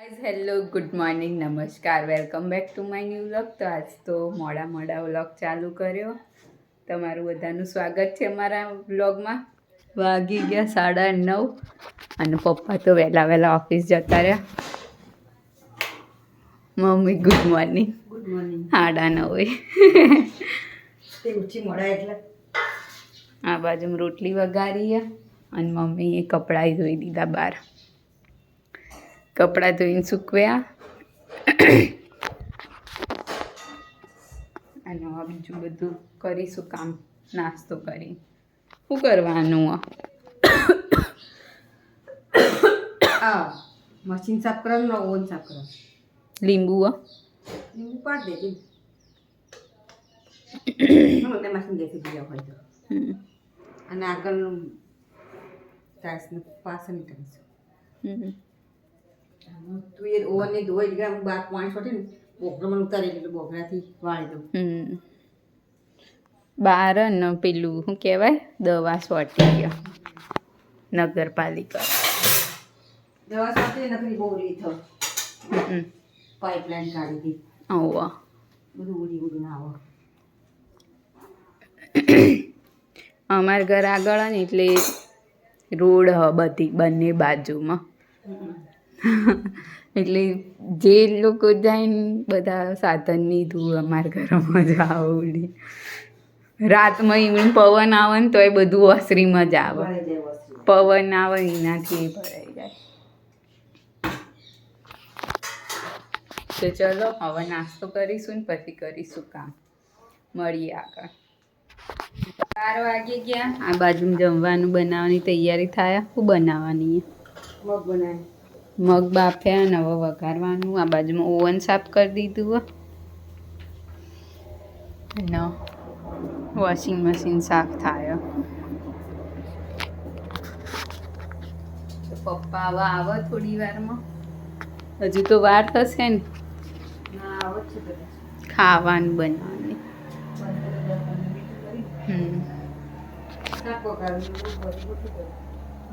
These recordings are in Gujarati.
ગાઈઝ હેલો ગુડ મોર્નિંગ નમસ્કાર welcome back to my new vlog. તો આજ તો મોડા વ્લોગ ચાલુ કર્યો. તમારું બધાનું સ્વાગત છે અમારા વ્લોગમાં. વાગી ગયા 9:30 અને પપ્પા તો વહેલા ઓફિસ જતા રહ્યા. Mummy good morning. Good morning. 9:30 તે ઉઠી મોડા એટલે આ બાજુ રોટલી વઘારી અને મમ્મીએ કપડાં ધોઈ દીધા બહાર. કપડાં ધોઈને સૂકવ્યા અને હવે બીજું બધું કરીશું કામ. નાસ્તો કરી શું કરવાનું? મશીન સાફ કરવાનું ઓવન સાફ કરવાનું. લીંબુ લીંબુ પાડી દેજે મને મશીન દેખી દીધા હોય તો. અને આગળનું ટાઈલ્સનું પાછળની ટાઈલ્સ તું એ ઓવનને ધોઈ ગયા હું બાર પાણી છોટી ને બોગરામાં ઉતારી એટલે બોગરાથી વાળી દઉં. બાર ને પેલું શું કહેવાય દવા સોટી ગયો નગરપાલિકા દવા સાથે નકરી બહુ રીત પાઇપલાઇન કાઢી દી. આવો બધું ઉડી ના આવો. અમારા ઘર આગળ ને એટલે રોડ બધી બંને બાજુમાં એટલે જે લોકો જાય ને બધા સાધનની ધૂળ અમારા ઘરમાં જ આવડી. રાતમાં ઇવન પવન આવે ને તો એ બધું ઓસરીમાં જ આવે. પવન આવે એનાથી ભરાઈ જાય. તો ચલો હવે નાસ્તો કરીશું ને પછી કરીશું કામ. મળીએ આગળ. 12 વાગી ગયા. આ બાજુ જમવાનું બનાવવાની તૈયારી થાય. શું બનાવવાની? મગ બનાવી. મગ બાફ્યા ને હવે વઘારવાનું. આ બાજુમાં ઓવન સાફ કરી દીધું અને વોશિંગ મશીન સાફ થાય. પપ્પા હવે આવે થોડી વારમાં. હજુ તો વાર થશે ને ના આવો જ છે ખાવાનું બનાવવાની.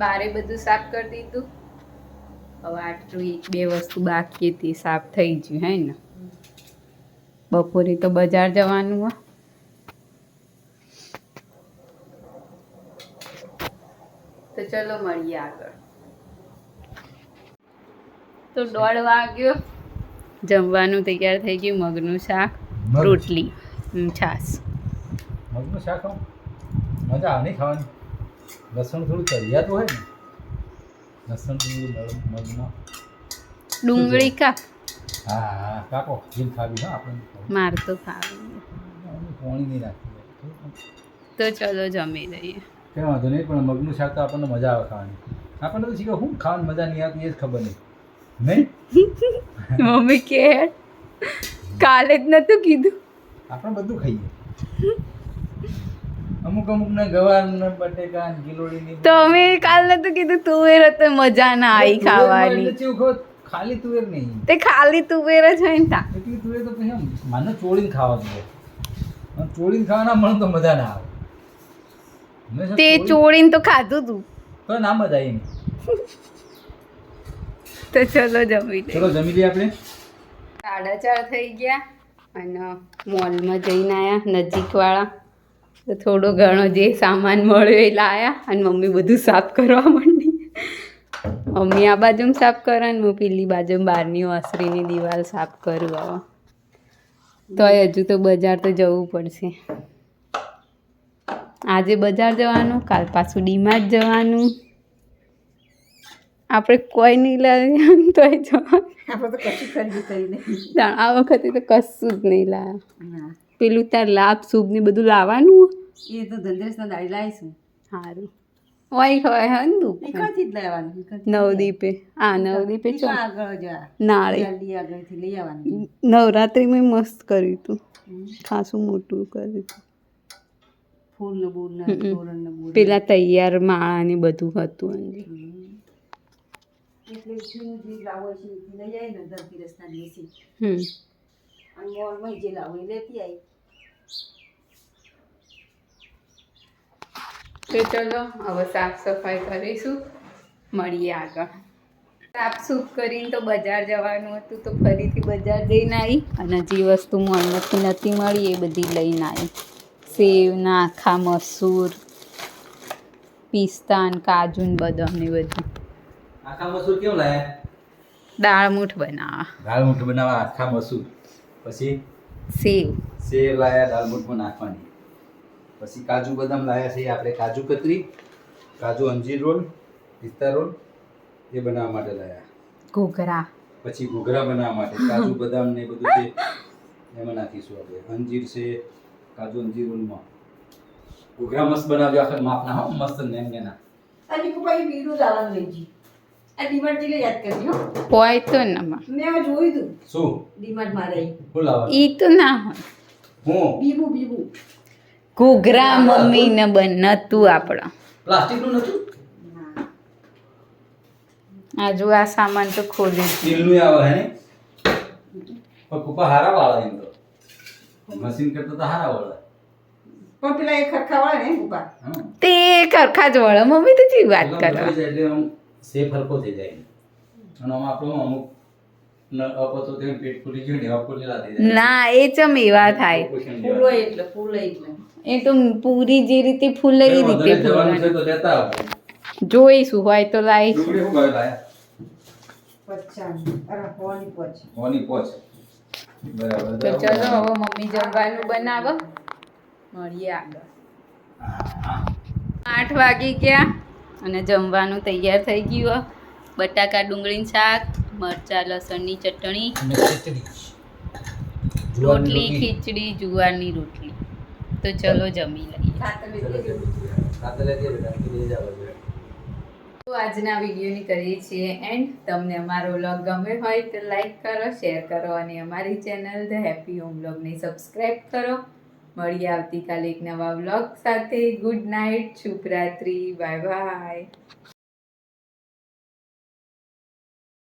બારે બધું સાફ કરી દીધું. હવે આટલું 1-2 વસ્તુ બાકી હતી સાફ થઈ ગયું હે ને. બપોરે તો બજાર જવાનું હોય. તો ચલો મળીએ આગળ. તો 1:30 વાગ્યો. જમવાનું તૈયાર થઈ ગયું. મગનું શાક, રોટલી, છાશ. મગનું શાક મજા આવે નહીં ખાવાની. લસણ થોડું ચડિયાતું હોય ને. લસણ મગમાં ડુંગળી કાપ. હા કાકો જીલ ખાવી હા આપણે. માર તો ખાવી. પાણી નહીં નાખી. તો ચલો જમી લઈએ. કંઈ વાંધો નહીં પણ મગનું શાક તો આપણને મજા આવે ખાવાની. આપણને તો શીખે શું ખાવાની મજા નહીં આવતી એ જ ખબર નહીં. મમ્મી કે કાલે જ નતું કીધું. આપણે બધું ખાઈએ. અમુક ને ગવાર ને બટેકા ને ગિલોડી તો અમે કાલ નતું કીધું તુવેર તો મજા ના આવી ખાવાની. ખાલી તુવેર નહીં. તે ખાલી તુવેર જ હોય ને તા. એટલી તુવેર તો પછી મને ચોળીને ખાવા જોઈએ. ચોળીને ખાવાના મને તો મજા ના આવે. તે ચોળીને તો ખાધું તું તો ના મજા આવી. તો ચલો જમી લઈએ. ચલો જમી લઈએ આપણે. 4:30 થઈ ગયા અને મોલમાં જઈને આવ્યા નજીકવાળા. તો થોડો ઘણો જે સામાન મળ્યો એ લાવ્યા અને મમ્મી બધું સાફ કરવા માંડી. મમ્મી આ બાજુ સાફ કરે ને હું પેલી બાજુ બહારની ઓસરીની દિવાલ સાફ કરું. હવે તોય હજુ તો બજાર તો જવું પડશે. આજે બજાર જવાનું, કાલ પાછું ડીમાર્ટ જવાનું. આપણે કોઈ નહીં લાવ્યા તોય જવાનું. આપણે તો કશું ખરીદી કરી નહીં. આ વખતે તો કશું જ નહીં લાવ્યા. પેલું તાર લાભ શુભ ને બધું લાવવાનું. એ તો ધંધેશના દાડી લાવીશું. સારું ઓય ખવાય હે ને તું નીકળથી જ લાવવાનું. નવદીપે નવદીપે ચો આગળ જા નાળે જલ્દી આગળથી લઈ આવવાનું. નવરાત્રિમાં મસ્ત કર્યું હતું. ખાસું મોટું કર્યું હતું. ફૂલનું બૂલને તોરણને બૂલ પેલા તૈયાર માળા ને બધું હતું અંદર. એટલે જે લાવો છે એ લઈ આવી ને ધનતેરસના દિવસે. અને મોલમાં જે લાવો એ લેતી આવી. તો ચલો હવે સાફ સફાઈ કરીશું. મળીએ આગળ. સાફ સૂફ કરીને તો બજાર જવાનું હતું તો ફરીથી બજાર જઈને આવી અને જે વસ્તુ મોલમાંથી નથી મળી એ બધી લઈને આવી. સેવના આખા મસૂર, પિસ્તા ને કાજુ ને બદામ ને બધું. આખા મસૂર કેમ લાયા? દાળ મૂઠ બનાવવા. દાળ મૂઠ બનાવવા આખા મસૂર. પછી સેવ લાયા દાળ મૂઠમાં નાખવાની. પછી કાજુ બદામ લાયા છે આપણે કાજુ કતરી, કાજુ અંજીર રોલ, પિસ્તા રોલ એ બનાવવા માટે લાયા. ઘૂઘરા. પછી ઘૂઘરા બનાવવા માટે કાજુ બદામ ને બધું છે એમાં નાખીશું આપણે. અંજીર છે કાજુ અંજીર રોલમાં. ઘૂઘરા મસ્ત બનાવજો આખા માપના હો મસ્ત નેના. અને કોઈ બીરું લાવવાનું લઈ જી. આ ડીમાર્ટ જઈને યાદ કરજો. હોય તો ના મેં હવે જોયું તું શું ડીમાર્ટ માં રહી. શું લાવવાનું? ઈ તો ના હોય. હું બીબુ ઘૂઘરા મમ્મીને નતું આપણા. પ્લાસ્ટિકનું નતું? આ જો આ સામાન તો ખોલી સ્ટીલનું આવે હે ને? પણ કુપા હારા વાળા એમ તો. મશીન કરતા તો હારા વાળા. પણ પેલા એ ખરખા વાળા ને ઉપર હા. તે ખરખા જ વળે મમ્મી તો ચી વાત કરવા. એટલે આમ સેફ હરકો થઈ જાય. અને આમ આપણો અમુક અપો તો તેમ પેટ ફૂલી ગયું ને ફૂલેલા થઈ જાય. ના એ ચમ એવા થાય. ફૂલો એટલે એ તો પૂરી જે રીતે ફૂલે એ રીતે જવાનું છે ફૂલવાની. તો લેતા આવો. જોઈશું હોય તો લાવીશ. ડુંગળી શું ભાવે લાયા? 50 અરે હોની પોચ. હોની પોચ. બરાબર. તો ચલો હવે મમ્મી જમવાનું બનાવો. મળીએ આગળ. 8 વાગી ગયા અને જમવાનું તૈયાર થઈ ગયું. બટાકા ડુંગળીનું શાક, મરચા લસણની ચટણી, રોટલી ખીચડી જુવારની રોટલી. તો ચલો જમી લઈએ. તો આજના વિડીયોની કરીએ છીએ એન્ડ. તમને અમારો વ્લોગ ગમ્યો હોય તો લાઈક કરો, શેર કરો અને અમારી ચેનલ ધ હેપી હોમ વ્લોગને સબસ્ક્રાઈબ કરો. મળીએ આવતીકાલે એક નવા વ્લોગ સાથે. ગુડ નાઇટ, શુભરાત્રી, બાય બાય.